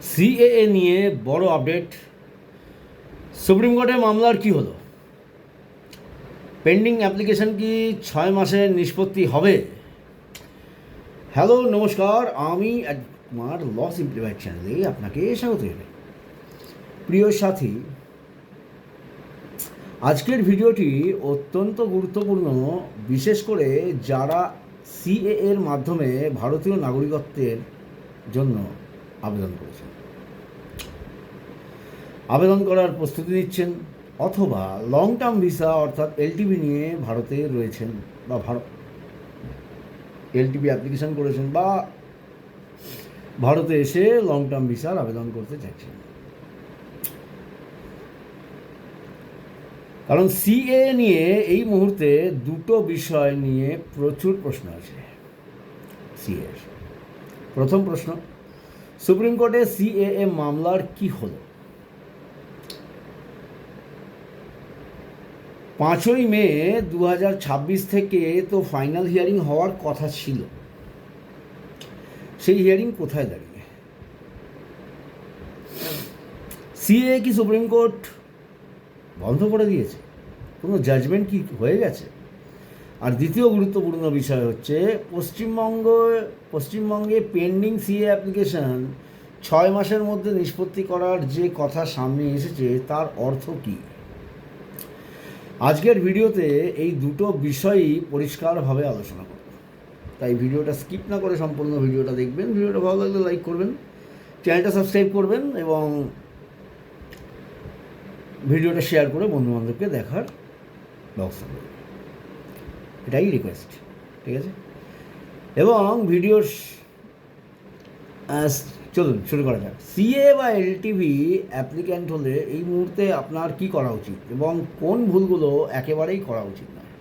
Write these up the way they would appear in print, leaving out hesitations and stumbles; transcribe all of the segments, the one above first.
CAA নিয়ে বড় update. Supreme কোর্টে মামলার কি হলো? পেন্ডিং অ্যাপ্লিকেশন কি 6 মাসে নিষ্পত্তি হবে? হ্যালো, নমস্কার, আমি আমার ল সিম্পলিফাইড চ্যানেলে আপনাকে স্বাগত জানাই। প্রিয় সাথী, আজকের ভিডিওটি অত্যন্ত গুরুত্বপূর্ণ, বিশেষ করে যারা সিএএর মাধ্যমে ভারতীয় নাগরিকত্বের জন্য আবেদন করেছেন, আবেদন করার প্রস্তুতি নিচ্ছেন, অথবা লং টার্ম ভিসা অর্থাৎ এলটিভি নিয়ে ভারতে রয়েছেন, বা এলটিভি অ্যাপ্লিকেশন করেছেন, বা ভারতে এসে লং টার্ম ভিসার আবেদন করতে চাইছেন। কারণ সিএ নিয়ে এই মুহূর্তে দুটো বিষয় নিয়ে প্রচুর প্রশ্ন আছে। সিএ প্রথম প্রশ্ন, সুপ্রিম কোর্টে সিএএ মামলার কি হলো? 5ই মে 2026 থেকে তো ফাইনাল হিয়ারিং হওয়ার কথা ছিল। সেই হিয়ারিং কোথায় দাঁড়িয়ে? সিএ কি সুপ্রিম কোর্ট বন্ধ করে দিয়েছে? কোনো জাজমেন্ট কি হয়ে গেছে? আর দ্বিতীয় গুরুত্বপূর্ণ বিষয় হচ্ছে, পশ্চিমবঙ্গে পেন্ডিং সিএ অ্যাপ্লিকেশন 6 মাসের মধ্যে নিষ্পত্তি করার যে কথা সামনে এসেছে, তার অর্থ কী? আজকের ভিডিওতে এই দুটো বিষয়ই পরিষ্কারভাবে আলোচনা করব, তাই ভিডিওটা স্কিপ না করে সম্পূর্ণ ভিডিওটা দেখবেন। ভিডিওটা ভালো লাগলে লাইক করবেন, চ্যানেলটা সাবস্ক্রাইব করবেন এবং ভিডিওটা শেয়ার করে বন্ধুবান্ধবকে দেখার ব্যবস্থা করবেন, এটাই রিকোয়েস্ট, ঠিক আছে? এবং ভিডিওর চলুন শুরু করা যাক। সিএ বা এলটিভি অ্যাপ্লিক্যান্ট হলে এই মুহূর্তে আপনার কি করা উচিত এবং কোন ভুলগুলো একেবারেই করা উচিত নয়,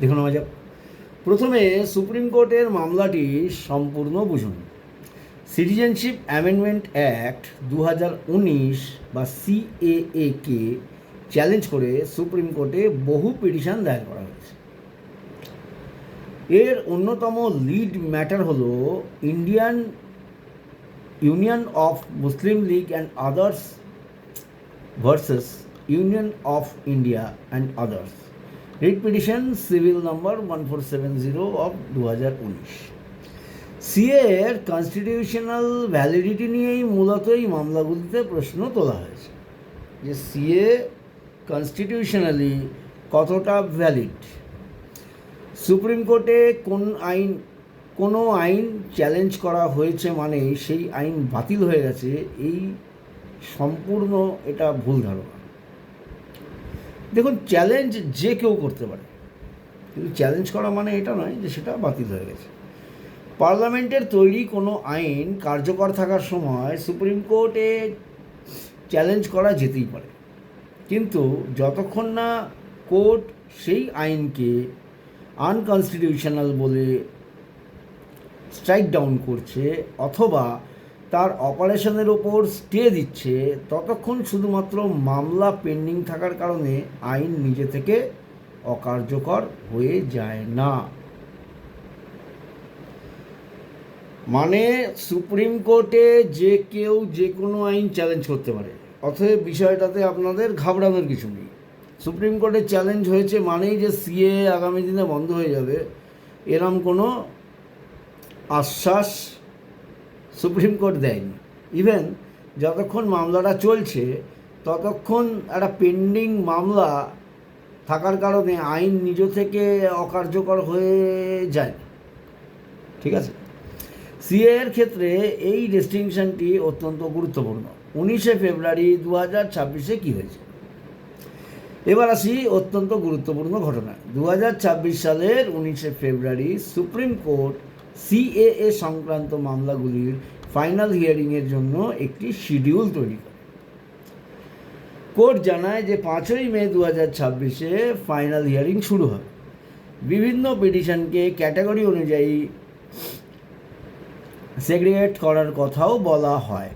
দেখুন নেওয়া যাক। প্রথমে সুপ্রিম কোর্টের মামলাটি সম্পূর্ণ বুঝুন। সিটিজেনশিপ অ্যামেন্ডমেন্ট অ্যাক্ট 2019 বা সিএএ কে চ্যালেঞ্জ করে সুপ্রিম কোর্টে বহু পিটিশন দায়ের করা হয়েছে। এর অন্যতম লিড ম্যাটার হলো Indian union of Muslim League and others versus union of India and others, writ petition civil number 1470 of 2019। CA এর কনস্টিটিউশনাল ভ্যালিডিটি নিয়েই মূলত এই মামলাগুলিতে প্রশ্ন তোলা হয়েছে, যে সিএ কনস্টিটিউশনালি কতটা ভ্যালিড। সুপ্রিম কোর্টে কোনো আইন চ্যালেঞ্জ করা হয়েছে মানে সেই আইন বাতিল হয়ে গেছে, এই সম্পূর্ণ এটা ভুল ধারণা। দেখুন, চ্যালেঞ্জ যে কেউ করতে পারে, কিন্তু চ্যালেঞ্জ করা মানে এটা নয় যে সেটা বাতিল হয়ে গেছে। পার্লামেন্টের তৈরি কোনো আইন কার্যকর থাকার সময় সুপ্রিম কোর্টে চ্যালেঞ্জ করা যেতেই পারে, কিন্তু যতক্ষণ না কোর্ট সেই আইনকে আনকনস্টিটিউশনাল বলে স্ট্রাইক ডাউন করছে অথবা তার অপারেশনের ওপর স্টে দিচ্ছে, ততক্ষণ শুধুমাত্র মামলা পেন্ডিং থাকার কারণে আইন নিজে থেকে অকার্যকর হয়ে যায় না। মানে সুপ্রিম কোর্টে যে কেউ যে কোনো আইন চ্যালেঞ্জ করতে পারে, অতএব বিষয়টাতে আপনাদের ঘাবড়ানোর কিছু নেই। সুপ্রিম কোর্টে চ্যালেঞ্জ হয়েছে মানেই যে সিএ আগামী দিনে বন্ধ হয়ে যাবে, এরম কোনো আশ্বাস সুপ্রিম কোর্ট দেয়নি। ইভেন যতক্ষণ মামলাটা চলছে ততক্ষণ একটা পেন্ডিং মামলা থাকার কারণে আইন নিজ থেকে অকার্যকর হয়ে যায়, ঠিক আছে? সিএ এর ক্ষেত্রে এই ডিস্টিংশনটি অত্যন্ত গুরুত্বপূর্ণ। 19শে ফেব্রুয়ারি 2026 কী হয়েছে? এবার আসি অত্যন্ত গুরুত্বপূর্ণ ঘটনা। 2026 সালের 19শে ফেব্রুয়ারি সুপ্রিম কোর্ট সিএএ সংক্রান্ত মামলাগুলির ফাইনাল হিয়ারিংয়ের জন্য একটি শিডিউল তৈরি করে। কোর্ট জানায় যে 5ই মে 2026 ফাইনাল হিয়ারিং শুরু হবে। বিভিন্ন পিটিশনকে ক্যাটাগরি অনুযায়ী সেগ্রিগেট করার কথাও বলা হয়।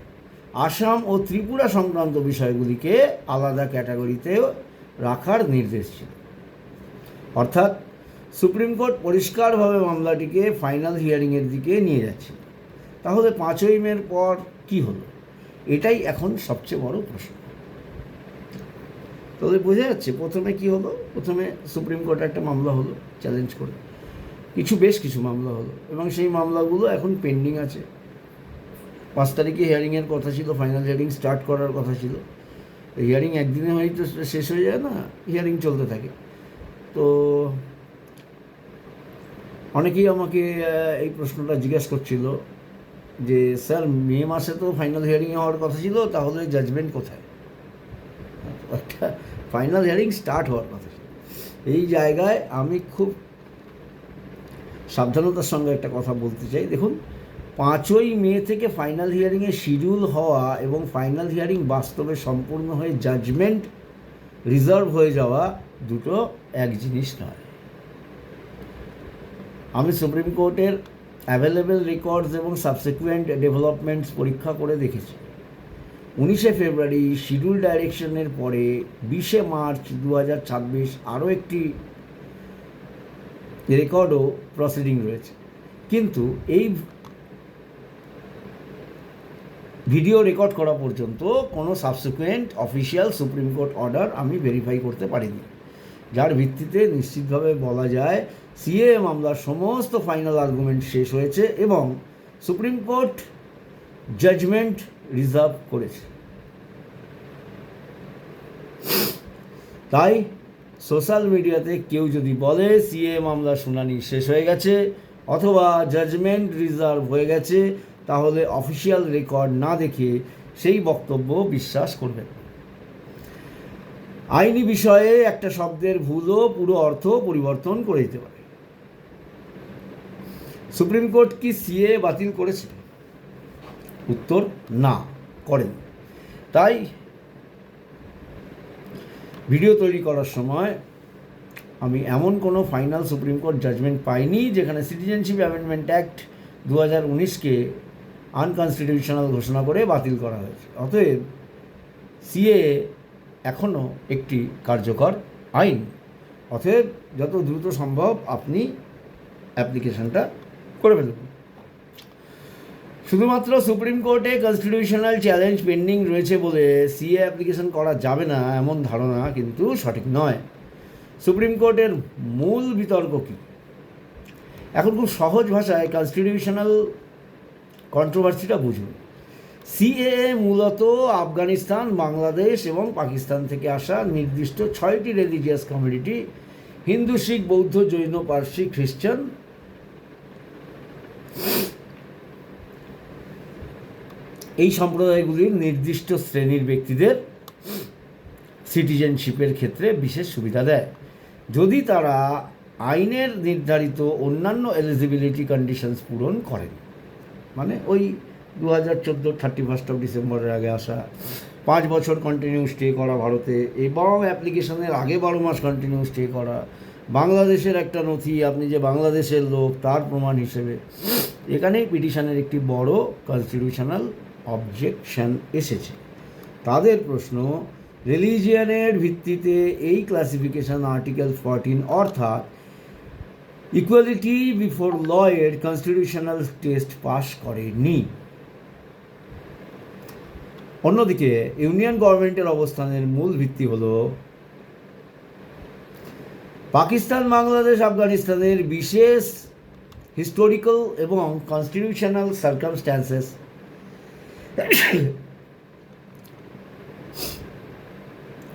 আসাম ও ত্রিপুরা সংক্রান্ত বিষয়গুলিকে আলাদা ক্যাটাগরিতে রাখার নির্দেশ ছিল। অর্থাৎ সুপ্রিম কোর্ট পরিষ্কারভাবে মামলাটিকে ফাইনাল হিয়ারিংয়ের দিকে নিয়ে যাচ্ছে। তাহলে 5ই মের পর কি হলো, এটাই এখন সবচেয়ে বড় প্রশ্ন। তাহলে বোঝা যাচ্ছে প্রথমে কি হলো, প্রথমে সুপ্রিম কোর্টে একটা মামলা হলো চ্যালেঞ্জ করে, বেশ কিছু মামলা হলো এবং সেই মামলাগুলো এখন পেন্ডিং আছে। 5 তারিখে হিয়ারিংয়ের কথা ছিল, ফাইনাল হিয়ারিং স্টার্ট করার কথা ছিল। হিয়ারিং একদিনে হয়তো তো শেষ হয়ে যায় না, হিয়ারিং চলতে থাকে। তো অনেকেই আমাকে এই প্রশ্নটা জিজ্ঞেস করছিল যে স্যার মে মাসে তো ফাইনাল হিয়ারিং হওয়ার কথা ছিল, তাহলে জাজমেন্ট কোথায়? একটা ফাইনাল হিয়ারিং স্টার্ট হওয়ার কথা ছিল। এই জায়গায় আমি খুব সাবধানতার সঙ্গে একটা কথা বলতে চাই। দেখুন, 5ই মে থেকে ফাইনাল হিয়ারিংয়ে শিডিউল হওয়া এবং ফাইনাল হিয়ারিং বাস্তবে সম্পূর্ণ হয়ে জাজমেন্ট রিজার্ভ হয়ে যাওয়া দুটো এক জিনিস নয়। আমি সুপ্রিম কোর্টের অ্যাভেলেবেল রেকর্ডস এবং সাবসিকুয়েন্ট ডেভেলপমেন্টস পরীক্ষা করে দেখেছি। 19শে ফেব্রুয়ারি শিডিউল ডাইরেকশনের পরে 20শে মার্চ 2026 আরও একটি রেকর্ডও প্রসিডিং রয়েছে, কিন্তু এই ভিডিও রেকর্ড করা পর্যন্ত কোনো subsequent official supreme court order আমি ভেরিফাই করতে পারিনি, যার ভিত্তিতে নিশ্চিতভাবে বলা যায় সিএএ মামলার সমস্ত ফাইনাল আর্গুমেন্ট শেষ হয়েছে এবং সুপ্রিম কোর্ট জাজমেন্ট রিজার্ভ করেছে। তাই সোশ্যাল মিডিয়াতে কেউ যদি বলে সিএএ মামলার শুনানি শেষ হয়ে গেছে অথবা জাজমেন্ট রিজার্ভ হয়ে গেছে, তাহলে অফিসিয়াল রেকর্ড না দেখে সেই বক্তব্য বিশ্বাস করবেন। আইনি বিষয়ে একটা শব্দের ভুলও পুরো অর্থ পরিবর্তন করে দিতে পারে। সুপ্রিম কোর্ট কি সিএএ বাতিল করেছে? উত্তর না, করেন। তাই ভিডিও তৈরি করার সময় আমি এমন কোনো ফাইনাল সুপ্রিম কোর্ট জাজমেন্ট পাইনি যেখানে সিটিজেনশিপ অ্যামেন্ডমেন্ট অ্যাক্ট 2019কে আনকনস্টিটিউশনাল ঘোষণা করে বাতিল করা হয়েছে। অতএব সিএএ এখনও একটি কার্যকর আইন। অতএব যত দ্রুত সম্ভব আপনি অ্যাপ্লিকেশনটা করে ফেলুন। শুধুমাত্র সুপ্রিম কোর্টে কনস্টিটিউশনাল চ্যালেঞ্জ পেন্ডিং রয়েছে বলে সিএ অ্যাপ্লিকেশন করা যাবে না এমন ধারণা কিন্তু সঠিক নয়। সুপ্রিম কোর্টের মূল বিতর্ক কী? এখন খুব সহজ ভাষায় কনস্টিটিউশনাল কন্ট্রোভার্সিটা বুঝুন। সিএএ মূলত আফগানিস্তান, বাংলাদেশ এবং পাকিস্তান থেকে আসা নির্দিষ্ট 6টি রিলিজিয়াস কমিউনিটি, হিন্দু, শিখ, বৌদ্ধ, জৈন, পার্সি, খ্রিস্টান এই সম্প্রদায়গুলির নির্দিষ্ট শ্রেণীর ব্যক্তিদের সিটিজেনশিপের ক্ষেত্রে বিশেষ সুবিধা দেয় যদি তারা আইনের নির্ধারিত অন্যান্য এলিজিবিলিটি কন্ডিশনস পূরণ করেন। মানে ওই 2014 31 ডিসেম্বরের আগে আসা, 5 বছর কন্টিনিউ স্টে করা ভারতে এবং অ্যাপ্লিকেশনের আগে 12 মাস কন্টিনিউ স্টে করা, বাংলাদেশের একটা নথি আপনি যে বাংলাদেশের লোক তার প্রমাণ হিসেবে। এখানেই পিটিশনের একটি বড় কনস্টিটিউশনাল অবজেকশন এসেছে। তাদের প্রশ্ন, রিলিজিয়ানের ভিত্তিতে এই ক্লাসিফিকেশন আর্টিকেল 14 অর্থাৎ ইকুয়ালিটি বিফোর ল এর কনস্টিটিউশনাল টেস্ট পাস করেনি। অন্যদিকে ইউনিয়ন গভর্নমেন্টের অবস্থানের মূল ভিত্তি হল পাকিস্তান, বাংলাদেশ, আফগানিস্তানের বিশেষ হিস্টোরিক্যাল এবং কনস্টিটিউশনাল সার্কামস্ট্যান্সেস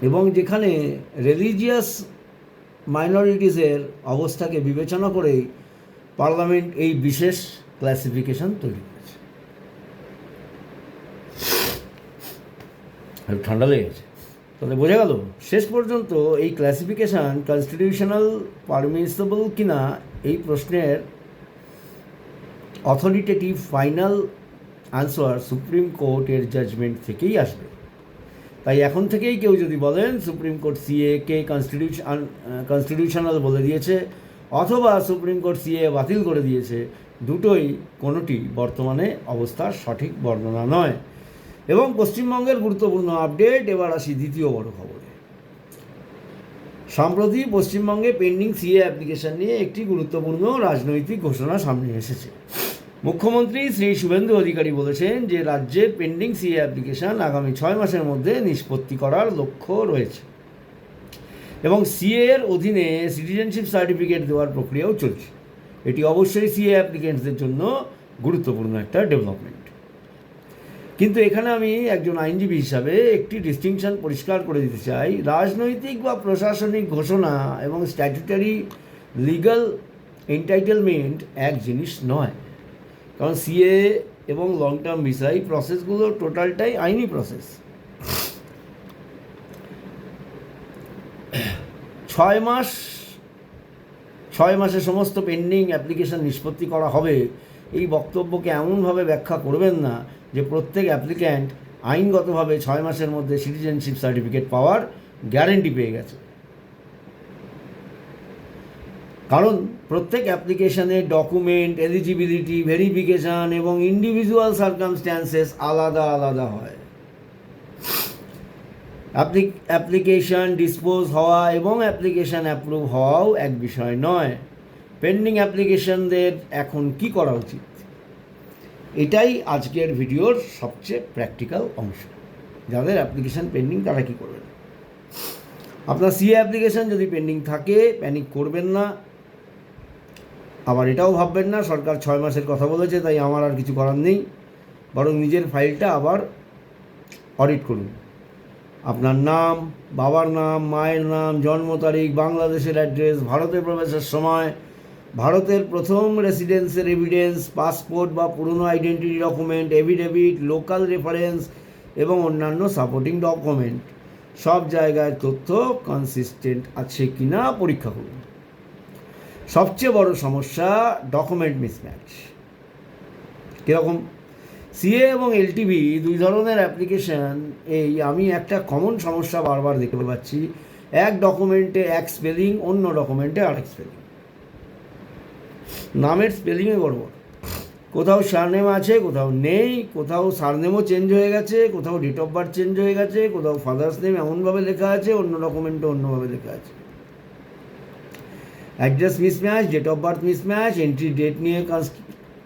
এবং যেখানে রিলিজিয়াস মাইনরিটিসের অবস্থাকে বিবেচনা করেই পার্লামেন্ট এই বিশেষ ক্লাসিফিকেশন তৈরি করেছে। ঠান্ডা লেগে গেছে। তাহলে বোঝা গেল শেষ পর্যন্ত এই ক্লাসিফিকেশান কনস্টিটিউশনাল পারমিসেবল কিনা এই প্রশ্নের অথরিটেটিভ ফাইনাল আনসার সুপ্রিম কোর্টের জাজমেন্ট থেকেই আসবে। তাই এখন থেকেই কেউ যদি বলেন সুপ্রিম কোর্ট সিএকে কনস্টিটিউশনাল বলে দিয়েছে অথবা সুপ্রিম কোর্ট সিএ বাতিল করে দিয়েছে, দুটোই কোনোটি বর্তমানে অবস্থার সঠিক বর্ণনা নয়। এবং পশ্চিমবঙ্গের গুরুত্বপূর্ণ আপডেট, এবার আসি দ্বিতীয় বড় খবরে। সম্প্রতি পশ্চিমবঙ্গে পেন্ডিং সিএ অ্যাপ্লিকেশন নিয়ে একটি গুরুত্বপূর্ণ রাজনৈতিক ঘোষণা সামনে এসেছে। মুখ্যমন্ত্রী শ্রী শুভেন্দু অধিকারী বলেছেন যে রাজ্যের পেন্ডিং সিএ অ্যাপ্লিকেশন আগামী 6 মাসের মধ্যে নিষ্পত্তি করার লক্ষ্য রয়েছে এবং সিএ এর অধীনে সিটিজেনশিপ সার্টিফিকেট দেওয়ার প্রক্রিয়াও চলছে। এটি অবশ্যই সিএ অ্যাপ্লিকেন্টসদের জন্য গুরুত্বপূর্ণ একটা ডেভেলপমেন্ট। কিন্তু এখানে আমি একজন আইনজীবী হিসাবে একটি ডিস্টিংশন পরিষ্কার করে দিতে চাই। রাজনৈতিক বা প্রশাসনিক ঘোষণা এবং স্ট্যাচুটারি লিগ্যাল এন্টাইটেলমেন্ট এক জিনিস নয়, কারণ সিএ এবং লং টার্ম ভিসা এই প্রসেসগুলো টোটালটাই আইনি প্রসেস। 6 মাসে সমস্ত পেন্ডিং অ্যাপ্লিকেশন নিষ্পত্তি করা হবে, এই বক্তব্যকে এমনভাবে ব্যাখ্যা করবেন না যে প্রত্যেক অ্যাপ্লিক্যান্ট আইনগতভাবে 6 মাসের মধ্যে সিটিজেনশিপ সার্টিফিকেট পাওয়ার গ্যারেন্টি পেয়ে গেছে। কারণ প্রত্যেক অ্যাপ্লিকেশনের ডকুমেন্ট, এলিজিবিলিটি ভেরিফিকেশান এবং ইন্ডিভিজুয়াল সার্কামস্ট্যান্সেস আলাদা আলাদা হয়। অ্যাপ্লিকেশন ডিসপোজ হওয়া এবং অ্যাপ্লিকেশন অ্যাপ্রুভ হওয়াও এক বিষয় নয়। পেন্ডিং অ্যাপ্লিকেশনদের এখন কি করা উচিত, এটাই আজকের ভিডিওর সবচেয়ে প্র্যাকটিক্যাল অংশ। যাদের অ্যাপ্লিকেশন পেন্ডিং তারা কী করবেন? আপনার সিএ অ্যাপ্লিকেশন যদি পেন্ডিং থাকে, প্যানিক করবেন না। আবার এটাও ভাববেন না সরকার 6 মাসের কথা বলেছে তাই আমার আর কিছু করার নেই, বরং নিজের ফাইলটা আবার অডিট করুন। আপনার নাম, বাবার নাম, মায়ের নাম, জন্ম তারিখ, বাংলাদেশের অ্যাড্রেস, ভারতে প্রবেশের সময়, ভারতের প্রথম রেসিডেন্সের এভিডেন্স, পাসপোর্ট বা পুরনো identity document, affidavit, local reference এবং অন্যান্য সাপোর্টিং ডকুমেন্ট, সব জায়গায় তথ্য কনসিস্টেন্ট আছে কিনা পরীক্ষা করুন। সবচেয়ে বড় সমস্যা ডকুমেন্ট মিসম্যাচ। কীরকম? সিএ এবং এলটিভি দুই ধরনের অ্যাপ্লিকেশন, আমি একটা কমন সমস্যা বারবার দেখতে পাচ্ছি। এক ডকুমেন্টে এক স্পেলিং, অন্য ডকুমেন্টে আরেক স্পেলিং। নামের স্পেলিংয়ে গড়বড়, কোথাও সারনেম আছে কোথাও নেই, কোথাও সারনেমও চেঞ্জ হয়ে গেছে, কোথাও ডেট অফ বার্থ চেঞ্জ হয়ে গেছে, কোথাও ফাদার্স নেম এমনভাবে লেখা আছে, অন্য ডকুমেন্টে অন্যভাবে লেখা আছে। Address mismatch, date of birth mismatch, entry date নিয়ে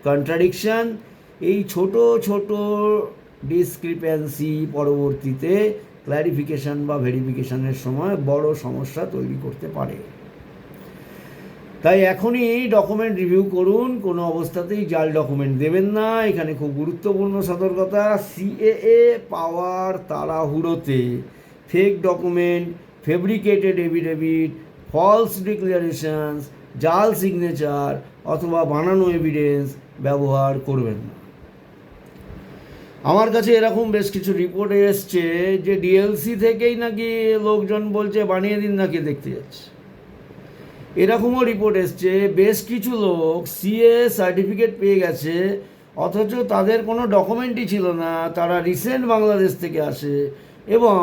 কন্ট্রাডিকশন, এই ছোট ছোট ডিসক্রিপেন্সি পরবর্তীতে ক্ল্যারিফিকেশান বা ভেরিফিকেশানের সময় বড় সমস্যা তৈরি করতে পারে। তাই এখনই ডকুমেন্ট রিভিউ করুন, কোনো অবস্থাতেই জাল ডকুমেন্ট দেবেন না। এখানে খুব গুরুত্বপূর্ণ সতর্কতা, সিএএ পাওয়ার তাড়াহুড়োতে fake document, fabricated affidavit, false declarations, জাল সিগনেচার অথবা বানানো এভিডেন্স ব্যবহার করবেন না। আমার কাছে এরকম বেশ কিছু রিপোর্ট এসছে যে ডিএলসি থেকেই নাকি লোকজন বলছে বানিয়ে দিন, নাকি দেখতে যাচ্ছে। এরকমও রিপোর্ট এসছে বেশ কিছু লোক সিএ সার্টিফিকেট পেয়ে গেছে অথচ তাদের কোনো ডকুমেন্টই ছিল না, তারা রিসেন্ট বাংলাদেশ থেকে আসে এবং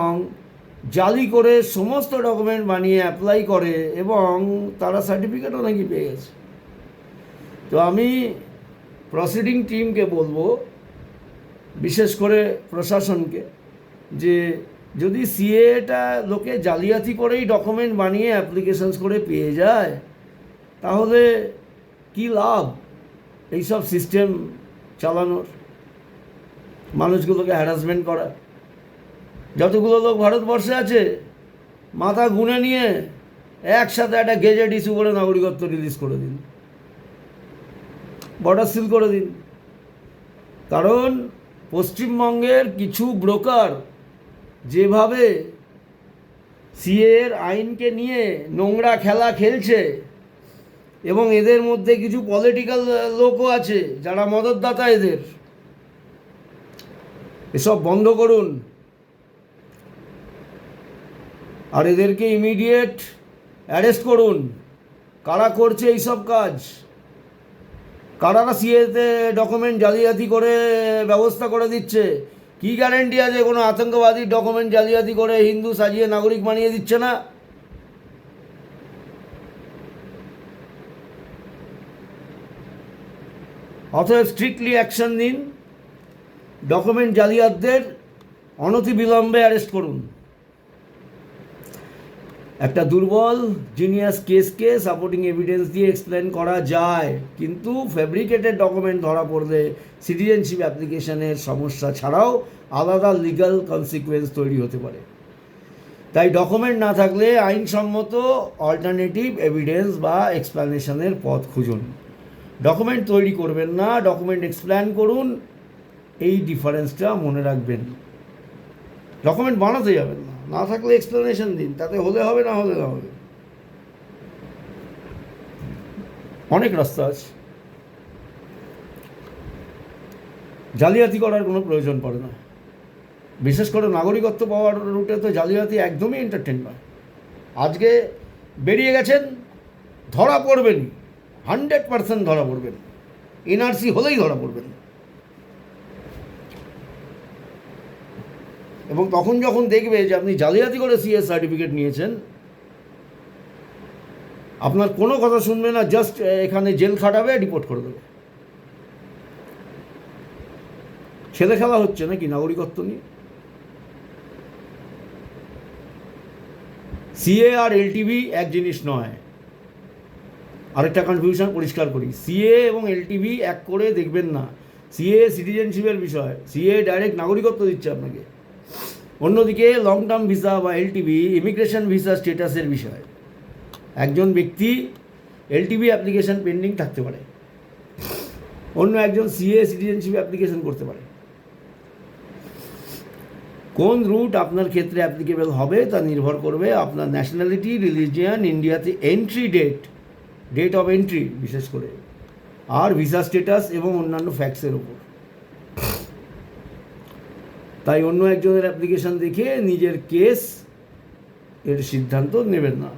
জালি করে সমস্ত ডকুমেন্ট বানিয়ে অ্যাপ্লাই করে এবং তারা সার্টিফিকেটও নাকি পেয়ে গেছে। তো আমি প্রসিডিং টিমকে বলবো, বিশেষ করে প্রশাসনকে, যে যদি সিএটা লোকে জালিয়াতি করেই ডকুমেন্ট বানিয়ে অ্যাপ্লিকেশনস করে পেয়ে যায়, তাহলে কি লাভ এইসব সিস্টেম চালানোর, মানুষগুলোকে হ্যারাসমেন্ট করা? যতগুলো লোক ভারতবর্ষে আছে মাথা গুনে নিয়ে একসাথে একটা গেজেট ইস্যু করে নাগরিকত্ব রিলিজ করে দিন, বর্ডার সিল করে দিন। কারণ পশ্চিমবঙ্গের কিছু ব্রোকার যেভাবে সিএর আইনকে নিয়ে নোংরা খেলা খেলছে এবং এদের মধ্যে কিছু পলিটিক্যাল লোকও আছে যারা মদতদাতা, এসব বন্ধ করুন আর এদেরকে ইমিডিয়েট অ্যারেস্ট করুন। কারা করছে এইসব কাজ, কারা সিএতে ডকুমেন্ট জালিয়াতি করে ব্যবস্থা করে দিচ্ছে? কি গ্যারেন্টি আছে কোনো আতঙ্কবাদী ডকুমেন্ট জালিয়াতি করে হিন্দু সাজিয়ে নাগরিক বানিয়ে দিচ্ছে না? অতএব স্ট্রিক্টলি অ্যাকশন নিন, ডকুমেন্ট জালিয়াতদের অনতিবিলম্বে অ্যারেস্ট করুন। একটা দুর্বল জিনিয়াস কেসকে সাপোর্টিং এভিডেন্স দিয়ে এক্সপ্লেন করা যায়, কিন্তু ফ্যাব্রিকেটেড ডকুমেন্ট ধরা পড়লে সিটিজেনশিপ অ্যাপ্লিকেশনের সমস্যা ছাড়াও আলাদা লিগ্যাল কনসিকুয়েন্স তৈরি হতে পারে। তাই ডকুমেন্ট না থাকলে আইনসম্মত অল্টারনেটিভ এভিডেন্স বা এক্সপ্লানেশনের পথ খুঁজুন। ডকুমেন্ট তৈরি করবেন না, ডকুমেন্ট এক্সপ্লেন করুন, এই ডিফারেন্সটা মনে রাখবেন। ডকুমেন্ট বানাতে যাবেন না, না থাকলে এক্সপ্লেনেশন দিন, তাতে হলে হবে, না হলে না হবে। অনেক রাস্তা আছে, জালিয়াতি করার কোনো প্রয়োজন পড়ে না। বিশেষ করে নাগরিকত্ব পাওয়ার রুটে তো জালিয়াতি একদমই এন্টারটেন নয়। আজকে বেরিয়ে গেছেন, ধরা পড়বেন, 100% ধরা পড়বেন, এনআরসি হলেই ধরা পড়বেন। এবং তখন যখন দেখবে যে আপনি জালিয়াতি করে সিএস সার্টিফিকেট নিয়েছেন, আপনার কোনো কথা শুনবে না, জাস্ট এখানে জেল খাটাবে, রিপোর্ট করে দেবে। ছেলে খেলা হচ্ছে নাকি নাগরিকত্ব নিয়ে? সিএ আর এলটিভি এক জিনিস নয়। আরেকটা কনফিউশন পরিষ্কার করি, সিএ এবং এলটিভি এক করে দেখবেন না। সিএ সিটিজেনশিপের বিষয়, সিএ ডাইরেক্ট নাগরিকত্ব দিচ্ছে আপনাকে। অন্যদিকে লং টার্ম ভিসা বা এলটিভি ইমিগ্রেশন ভিসা স্টেটাসের বিষয়। একজন ব্যক্তি এলটিভি অ্যাপ্লিকেশন পেন্ডিং থাকতে পারে, অন্য একজন সিএ সিটিজেনশিপ অ্যাপ্লিকেশন করতে পারে। কোন রুট আপনার ক্ষেত্রে অ্যাপ্লিকেবল হবে তা নির্ভর করবে আপনার ন্যাশনালিটি, রিলিজিয়ান, ইন্ডিয়াতে এন্ট্রি ডেট অফ এন্ট্রি বিশেষ করে, আর ভিসা স্ট্যাটাস এবং অন্যান্য ফ্যাক্টসের উপর। তাই অন্য একজনের অ্যাপ্লিকেশন দেখে নিজের কেস এর সিদ্ধান্ত নেবেন না।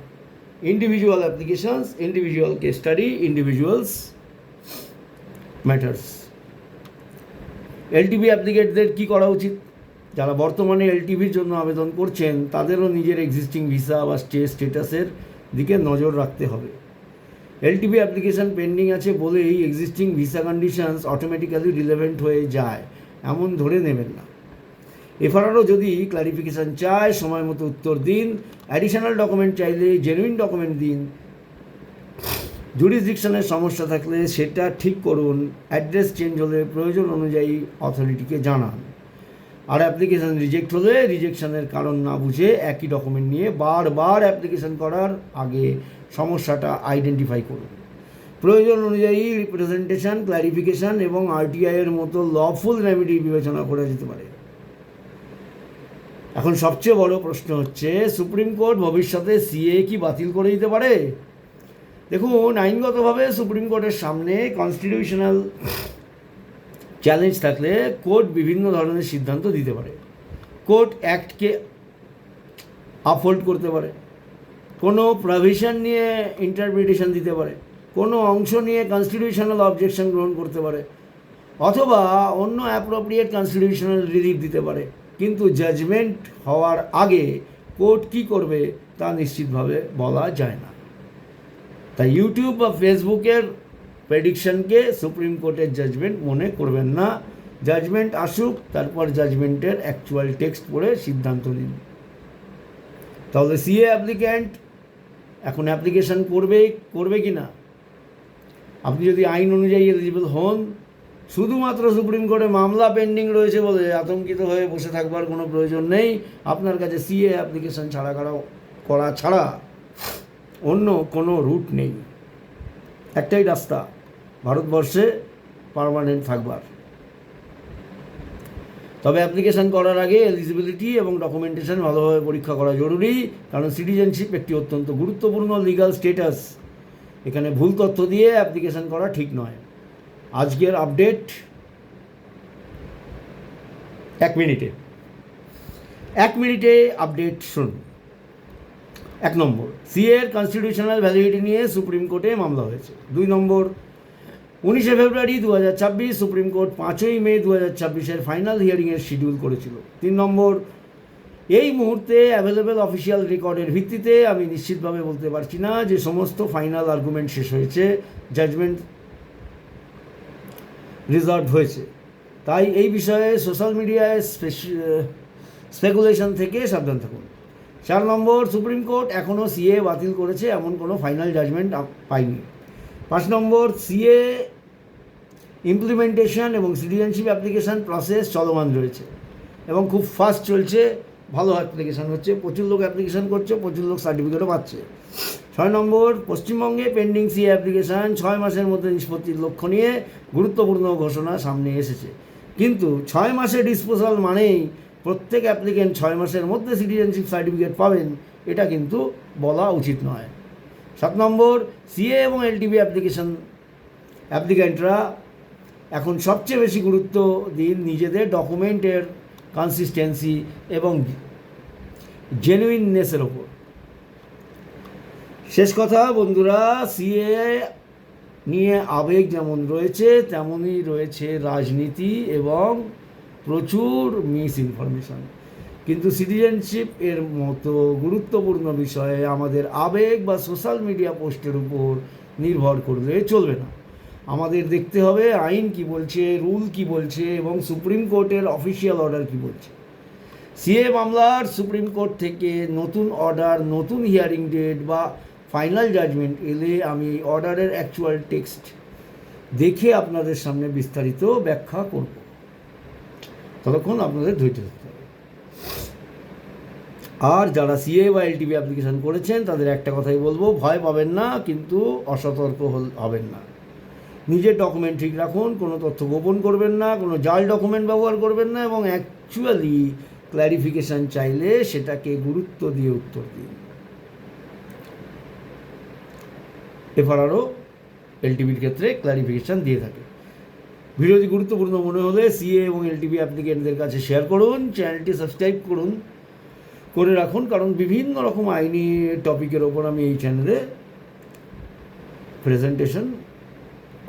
Individual applications, individual case study, individuals matters. LTV অ্যাপ্লিকেটদের কী করা উচিত? যারা বর্তমানে এলটিভির জন্য আবেদন করছেন তাদেরও নিজের এক্সিস্টিং ভিসা বা স্টেটাসের দিকে নজর রাখতে হবে। এলটিভি অ্যাপ্লিকেশন পেন্ডিং আছে বলেই existing visa conditions automatically relevant হয়ে যায় এমন ধরে নেবেন না। এফআরআরও যদি ক্লারিফিকেশান চায় সময় মতো উত্তর দিন। অ্যাডিশনাল ডকুমেন্ট চাইলে জেনুইন ডকুমেন্ট দিন। জুরিসডিকশনের সমস্যা থাকলে সেটা ঠিক করুন। অ্যাড্রেস চেঞ্জ হলে প্রয়োজন অনুযায়ী অথরিটিকে জানান। আর অ্যাপ্লিকেশান রিজেক্ট হলে রিজেকশনের কারণ না বুঝে একই ডকুমেন্ট নিয়ে বারবার অ্যাপ্লিকেশান করার আগে সমস্যাটা আইডেন্টিফাই করুন। প্রয়োজন অনুযায়ী রিপ্রেজেন্টেশন, ক্লারিফিকেশান এবং আরটিআইয়ের মতো লফুল রেমেডি বিবেচনা করা যেতে পারে। এখন সবচেয়ে বড় প্রশ্ন হচ্ছে, সুপ্রিম কোর্ট ভবিষ্যতে সিএ কি বাতিল করে দিতে পারে? দেখুন, আইনগতভাবে সুপ্রিম কোর্টের সামনে কনস্টিটিউশনাল চ্যালেঞ্জ থাকলে কোর্ট বিভিন্ন ধরনের সিদ্ধান্ত দিতে পারে। কোর্ট অ্যাক্টকে আপহোল্ড করতে পারে, কোনো প্রভিশন নিয়ে ইন্টারপ্রিটেশন দিতে পারে, কোনো অংশ নিয়ে কনস্টিটিউশনাল অবজেকশন গ্রহণ করতে পারে, অথবা অন্য অ্যাপ্রোপ্রিয়েট কনস্টিটিউশনাল রিলিফ দিতে পারে। কিন্তু জাজমেন্ট হওয়ার আগে কোর্ট কী করবে তা নিশ্চিতভাবে বলা যায় না। তাই ইউটিউব বা ফেসবুকের প্রেডিকশনকে সুপ্রিম কোর্টের জাজমেন্ট মনে করবেন না। জাজমেন্ট আসুক, তারপর জাজমেন্টের অ্যাকচুয়াল টেক্সট পড়ে সিদ্ধান্ত নিন। তাহলে সিএ অ্যাপ্লিক্যান্ট এখন অ্যাপ্লিকেশন করবে কি না? আপনি যদি আইন অনুযায়ী এলিজিবল হন, শুধুমাত্র সুপ্রিম কোর্টে মামলা পেন্ডিং রয়েছে বলে আতঙ্কিত হয়ে বসে থাকবার কোনো প্রয়োজন নেই। আপনার কাছে সিএ অ্যাপ্লিকেশন করা ছাড়া অন্য কোনো রুট নেই। একটাই রাস্তা ভারতবর্ষে পার্মানেন্ট থাকবার। তবে অ্যাপ্লিকেশন করার আগে এলিজিবিলিটি এবং ডকুমেন্টেশন ভালোভাবে পরীক্ষা করা জরুরি, কারণ সিটিজেনশিপ একটি অত্যন্ত গুরুত্বপূর্ণ লিগ্যাল স্টেটাস। এখানে ভুল তথ্য দিয়ে অ্যাপ্লিকেশন করা ঠিক নয়। আজকের আপডেট 1 মিনিটে আপডেট শুনুন। 1 নম্বর, সিএর কনস্টিটিউশনাল ভ্যালিডিটি নিয়ে সুপ্রিম কোর্টে মামলা হয়েছে। 2 নম্বর, 19 ফেব্রুয়ারি 2026 সুপ্রিম কোর্ট 5 মে 2026 ফাইনাল হিয়ারিংয়ের শিডিউল করেছিল। 3 নম্বর, এই মুহূর্তে অ্যাভেলেবেল অফিসিয়াল রেকর্ডের ভিত্তিতে আমি নিশ্চিতভাবে বলতে পারছি না যে সমস্ত ফাইনাল আর্গুমেন্ট শেষ হয়েছে, জাজমেন্ট রিজার্ভ হয়েছে। তাই এই বিষয়ে সোশ্যাল মিডিয়ায় স্পেকুলেশন থেকে সাবধান থাকুন। 4 নম্বর, সুপ্রিম কোর্ট এখনও সিএ বাতিল করেছে এমন কোনো ফাইনাল জাজমেন্ট পাইনি। 5 নম্বর, সিএ ইমপ্লিমেন্টেশন এবং সিটিজেনশিপ অ্যাপ্লিকেশান প্রসেস চলমান রয়েছে এবং খুব ফাস্ট চলছে, ভালো অ্যাপ্লিকেশান হচ্ছে, প্রচুর লোক অ্যাপ্লিকেশান করছে, প্রচুর লোক সার্টিফিকেটও পাচ্ছে। 6 নম্বর, পশ্চিমবঙ্গে পেন্ডিং সিএ অ্যাপ্লিকেশান 6 মাসের মধ্যে নিষ্পত্তির লক্ষ্য নিয়ে গুরুত্বপূর্ণ ঘোষণা সামনে এসেছে, কিন্তু 6 মাসে ডিসপোজাল মানেই প্রত্যেক অ্যাপ্লিকেন্ট 6 মাসের মধ্যে সিটিজেনশিপ সার্টিফিকেট পাবেন, এটা কিন্তু বলা উচিত নয়। 7 নম্বর, সিএ এবং এলটিভি অ্যাপ্লিক্যান্টরা এখন সবচেয়ে বেশি গুরুত্ব দিন নিজেদের ডকুমেন্টের কনসিস্টেন্সি এবং জেনুইননেসের ওপর। শেষ কথা বন্ধুরা, সিএ নিয়ে আবেগ যেমন রয়েছে তেমনই রয়েছে রাজনীতি এবং প্রচুর মিস ইনফরমেশান, কিন্তু সিটিজেনশিপ এর মতো গুরুত্বপূর্ণ বিষয়ে আমাদের আবেগ বা সোশ্যাল মিডিয়া পোস্টের উপর নির্ভর করলে চলবে না। আমাদের দেখতে হবে আইন কি বলছে, রুল কি বলছে এবং সুপ্রিম কোর্টের অফিসিয়াল অর্ডার কি বলছে। সিএ মামলার সুপ্রিম কোর্ট থেকে নতুন অর্ডার, নতুন হিয়ারিং ডেট বা ফাইনাল জাজমেন্ট এলে আমি অর্ডারের অ্যাকচুয়াল টেক্সট দেখে আপনাদের সামনে বিস্তারিত ব্যাখ্যা করব। ততক্ষণ আপনাদের ধৈর্য ধরতে হবে। আর যারা সিএ বা এলটিভি অ্যাপ্লিকেশান করেছেন তাদের একটা কথাই বলবো, ভয় পাবেন না, কিন্তু অসতর্ক হবেন না। নিজের ডকুমেন্ট ঠিক রাখুন, কোনো তথ্য গোপন করবেন না, কোনো জাল ডকুমেন্ট ব্যবহার করবেন না এবং অ্যাকচুয়ালি ক্ল্যারিফিকেশান চাইলে সেটাকে গুরুত্ব দিয়ে উত্তর দিন। এফআরআরও এলটিভির ক্ষেত্রে ক্ল্যারিফিকেশান দিয়ে থাকে। ভিডিওটি গুরুত্বপূর্ণ মনে হলে সিএ এবং এলটিভি অ্যাপ্লিকেন্টদের কাছে শেয়ার করুন, চ্যানেলটি সাবস্ক্রাইব করে রাখুন, কারণ বিভিন্ন রকম আইনি টপিকের ওপর আমি এই চ্যানেলে প্রেজেন্টেশন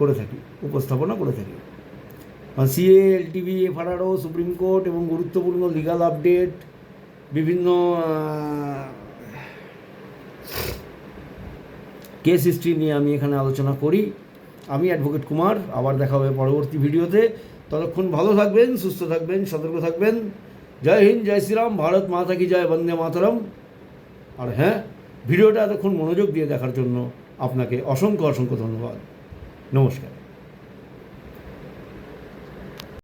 করে থাকি, উপস্থাপনা করে থাকি। CA, LTV, FRRO, supreme court এবং গুরুত্বপূর্ণ লিগাল আপডেট, বিভিন্ন কেস হিস্ট্রি নিয়ে আমি এখানে আলোচনা করি। আমি অ্যাডভোকেট কুমার, আবার দেখা হবে পরবর্তী ভিডিওতে। ততক্ষণ ভালো থাকবেন, সুস্থ থাকবেন, সতর্ক থাকবেন। জয় হিন্দ, জয় শ্রীরাম, ভারত মাতা কি জয়, বন্দে মাতরম। আর হ্যাঁ, ভিডিওটা এতক্ষণ মনোযোগ দিয়ে দেখার জন্য আপনাকে অসংখ্য অসংখ্য ধন্যবাদ। নমস্কার।